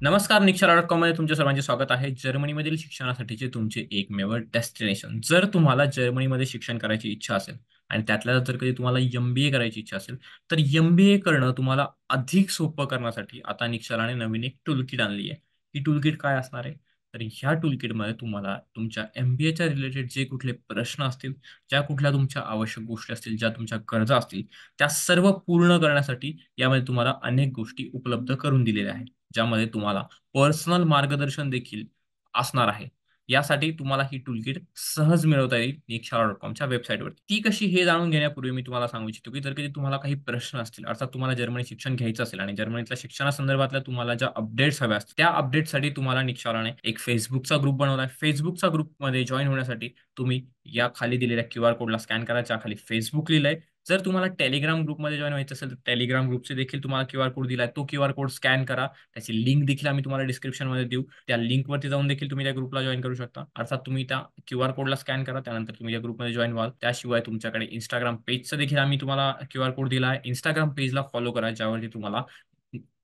नमस्कार, निक्षर.com मध्ये तुमच्या सर्वांचे स्वागत आहे. जर्मनीमधील शिक्षणासाठीचे तुमचे एकमेव डेस्टिनेशन. जर तुम्हाला जर्मनीमध्ये शिक्षण करायची इच्छा असेल आणि त्यातल्या त्यात जर कधी तुम्हाला एम-बी-ए करायची इच्छा असेल, तर एम-बी-ए करणं तुम्हाला अधिक सोपं करण्यासाठी आता निक्षराने नवीन एक टूलकिट आणली आहे. ही टूलकिट काय असणार आहे? तर ह्या टूलकिटमध्ये तुम्हाला तुमच्या एम-बी-एच्या रिलेटेड जे कुठले प्रश्न असतील, ज्या कुठल्या तुमच्या आवश्यक गोष्टी असतील, ज्या तुमच्या गरजा असतील, त्या सर्व पूर्ण करण्यासाठी यामध्ये तुम्हाला अनेक गोष्टी उपलब्ध करून दिलेल्या आहेत. ज्यामध्ये तुम्हाला पर्सनल मार्गदर्शन देखील असणार आहे. यासाठी तुम्हाला ही टूलकिट सहज मिळवता येईल निक्षार.कॉमच्या वेबसाईटवरती. ती कशी हे जाणून घेण्यापूर्वी मी तुम्हाला सांगू इच्छितो, की जर कधी तुम्हाला काही प्रश्न असतील, अर्थात तुम्हाला जर्मनी शिक्षण घ्यायचं असेल आणि जर्मनीतल्या शिक्षणासंदर्भातल्या तुम्हाला ज्या अपडेट्स हव्या असतील, त्या अपडेटसाठी तुम्हाला निक्षाराने एक Facebookचा ग्रुप बनवला आहे. Facebookचा ग्रुपमध्ये जॉइन होण्यासाठी तुम्ही या खाली दिलेल्या क्यूआर कोडला स्कॅन करा, ज्याखाली Facebook लिहिलंय. जर तुम्हाला Telegram ग्रुपमध्ये जॉइन व्हायचं असेल, तर Telegram ग्रुपचे देखील तुम्हाला क्यूआर कोड दिलाय. तो क्यूआर कोड स्कॅन करा. त्याची लिंक देखील आम्ही तुम्हाला डिस्क्रिप्शनमध्ये देऊ. त्या लिंकवरती जाऊन देखील तुम्ही त्या ग्रुपला जॉइन करू शकता. अर्थात तुम्ही त्या क्यूआर कोडला स्कॅन करा. त्यानंतर तुम्ही या ग्रुपमध्ये जॉइन व्हाल. त्याशिवाय तुमच्याकडे Instagram पेजचं देखील आम्ही तुम्हाला क्यूआर कोड दिला आहे. Instagram पेजला फॉलो करा, ज्यावरती तुम्हाला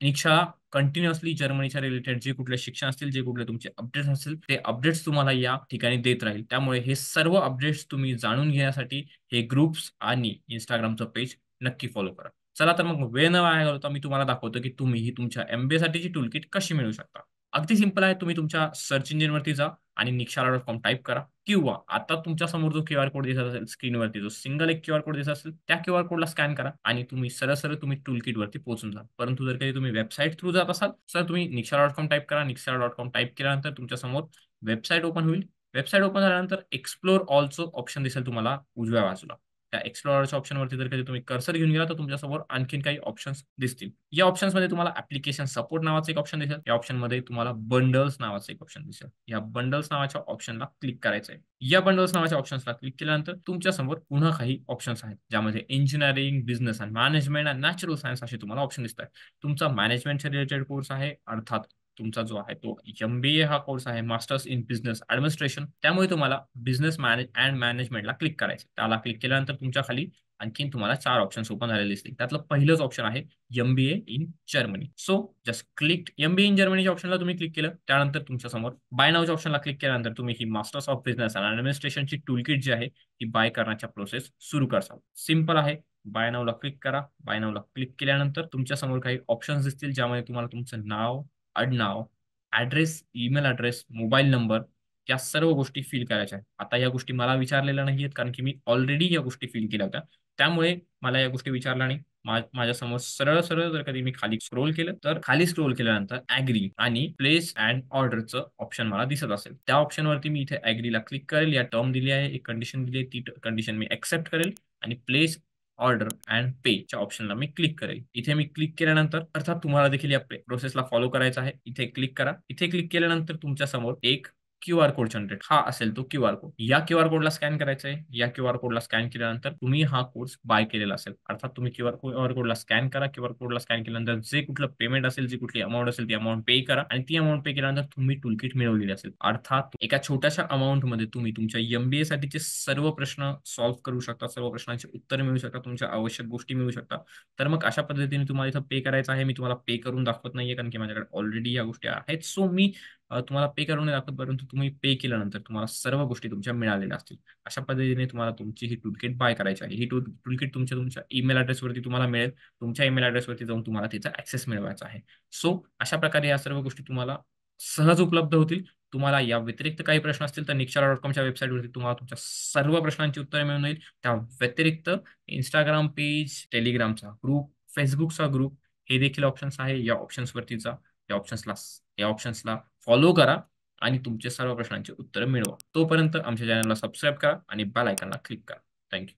निक्षा कंटिन्युअसली जर्मनीच्या रिलेटेड जे कुठले शिक्षण असतील, जे कुठले तुमचे अपडेट्स असतील, ते अपडेट्स तुम्हाला या ठिकाणी देत राहील. त्यामुळे हे सर्व अपडेट्स तुम्ही जाणून घेण्यासाठी हे ग्रुप्स आणि Instagramचं पेज नक्की फॉलो करा. चला तर मग वेळ न वाया घालवता मी तुम्हाला दाखवतो, की तुम्ही ही तुमच्या एम-बी-ए साठीची टूलकिट कशी मिळवू शकता. अगदी सिंपल आहे. तुम्ही तुमच्या सर्च इंजिनवरती जा आणि निक्षारा.com टाइप करा किंवा आता तुमच्यासमोर जो क्यूआर कोड दिसत असेल स्क्रीनवरती, जो सिंगल एक क्यूआर कोड दिसत असेल, त्या क्यूआर कोडला स्कॅन करा आणि तुम्ही सरळ-सरळ तुम्ही टूलकिटवरती पोहोचून जा. परंतु जर कधी तुम्ही वेबसाईट थ्रू जात असाल, तर तुम्ही निक्षारा.com टाइप करा. निक्षारा.com टाइप केल्यानंतर तुमच्यासमोर वेबसाईट ओपन होईल. वेबसाईट ओपन झाल्यानंतर एक्सप्लोर ऑलचं ऑप्शन दिसेल तुम्हाला उजव्या बाजूला. त्या एक्सप्लोररच्या ऑप्शनवरती जर कधी तुम्ही कर्सर घेऊन गेला, तर तुमच्यासमोर आणखीन काही ऑप्शन्स दिसतील. या ऑप्शन्समध्ये तुम्हाला ॲप्लिकेशन सपोर्ट नावाचं एक ऑप्शन दिसेल. या ऑप्शनमध्ये तुम्हाला बंडल्स नावाचं एक ऑप्शन दिसेल. या बंडल्स नावाच्या ऑप्शनला क्लिक करायचं आहे. या बंडल्स नावाच्या ऑप्शन्सला क्लिक केल्यानंतर तुमच्यासमोर पुन्हा काही ऑप्शन्स आहेत, ज्यामध्ये engineering, business and management and natural science असे तुम्हाला ऑप्शन दिसतात. तुमचा मॅनेजमेंटच्या रिलेटेड कोर्स आहे, अर्थात तुमचा जो आहे तो एम-बी-ए हा कोर्स आहे, मास्टर्स इन बिझनेस ॲडमिनिस्ट्रेशन. त्यामुळे तुम्हाला बिझनेस अँड मॅनेजमेंटला क्लिक करायचं. त्याला क्लिक केल्यानंतर तुमच्या खाली आणखीन तुम्हाला 4 ऑप्शन्स ओपन झालेले दिसतील. त्यातलं पहिलंच ऑप्शन आहे MBA in Germany. So just click MBA in जर्मनीच्या ऑप्शनला तुम्ही क्लिक केलं. त्यानंतर तुमच्यासमोर बाय नाऊच्या ऑप्शनला क्लिक केल्यानंतर तुम्ही ही मास्टर्स ऑफ बिझनेस अँड ॲडमिनिस्ट्रेशनची टूलकिट जी आहे, ती बाय करण्याच्या प्रोसेस सुरू करसाल. सिंपल आहे. बाय नाऊला क्लिक करा. बाय नाऊला क्लिक केल्यानंतर तुमच्यासमोर काही ऑप्शन्स दिसतील, ज्यामध्ये तुम्हाला तुमचं नाव, आडनाव, address, email address, mobile number या सर्व गोष्टी फिल करायच्या आहेत. आता या गोष्टी मला विचारलेल्या नाहीयेत, कारण की मी ऑलरेडी या गोष्टी फिल केल्या होत्या. त्यामुळे मला या गोष्टी विचारल्या नाही. माझ्यासमोर सरळ-सरळ जर कधी मी खाली स्क्रोल केलं, तर खाली स्क्रोल केल्यानंतर ॲग्री आणि प्लेस अँड ऑर्डरचं ऑप्शन मला दिसत असेल. त्या ऑप्शनवरती मी इथे ॲग्रीला क्लिक करेल. या टर्म दिली आहे, एक कंडिशन दिली आहे, ती कंडिशन मी एक्सेप्ट करेल आणि प्लेस ऑर्डर अँड पेच्या ऑप्शनला मी क्लिक करेल. इथे मी क्लिक केल्यानंतर अर्थात तुम्हाला देखील या प्रोसेसला फॉलो करायचं आहे. इथे क्लिक करा. इथे क्लिक केल्यानंतर तुमच्यासमोर एक क्यूआर कोड जनरेट हा असेल तो क्यूआर कोड. या क्यूआर कोडला स्कॅन करायचं आहे. या क्यूआर कोडला स्कॅन केल्यानंतर तुम्ही हा कोर्स बाय केलेला असेल. अर्थात तुम्ही क्यूआर कोडला स्कॅन करा. क्यूआर कोडला स्कॅन केल्यानंतर जे कुठलं पेमेंट असेल, जी कुठली अमाउंट असेल, ती अमाउंट पे करा आणि ती अमाउंट पे केल्यानंतर तुम्ही टूलकिट मिळवलेली असेल. अर्थात एका छोट्याशा अमाउंटमध्ये तुम्ही तुमच्या एम-बी-ए साठीचे सर्व प्रश्न सॉल्व्ह करू शकता. सर्व प्रश्नांची उत्तरं मिळवू शकता. तुमच्या आवश्यक गोष्टी मिळवू शकता. तर मग अशा पद्धतीने तुम्हाला इथं पे करायचं आहे. मी तुम्हाला पे करून दाखवत नाहीये, कारण की माझ्याकडे ऑलरेडी या गोष्टी आहेत. सो मी तुम्हाला पे करून नाही दाखवत, परंतु तुम्ही पे केल्यानंतर तुम्हाला सर्व गोष्टी तुमच्या मिळालेल्या असतील. अशा पद्धतीने तुम्हाला तुमची ही टूलकिट बाय करायची आहे. ही टूलकिट तुमच्या ईमेल ॲड्रेसवरती तुम्हाला मिळेल. तुमच्या ईमेल ॲड्रेसवरती जाऊन तुम्हाला तिचा ॲक्सेस मिळवायचा आहे. सो अशा प्रकारे या सर्व गोष्टी तुम्हाला सहज उपलब्ध होतील. तुम्हाला या व्यतिरिक्त काही प्रश्न असतील, तर निक्षरा.कॉमच्या वेबसाईटवरती तुम्हाला तुमच्या सर्व प्रश्नांची उत्तरे मिळून जाईल. त्या व्यतिरिक्त Instagram पेज, Telegramचा ग्रुप, Facebookचा ग्रुप हे देखील ऑप्शन्स आहे. या ऑप्शन्सवरती जा. या ऑप्शन्सला या ऑप्शन्सला फॉलो करा आणि तुमचे सर्व प्रश्नांची उत्तरं मिळवा. तोपर्यंत आमच्या चॅनलला सबस्क्राईब करा आणि बेल आयकॉनला क्लिक करा. Thank you.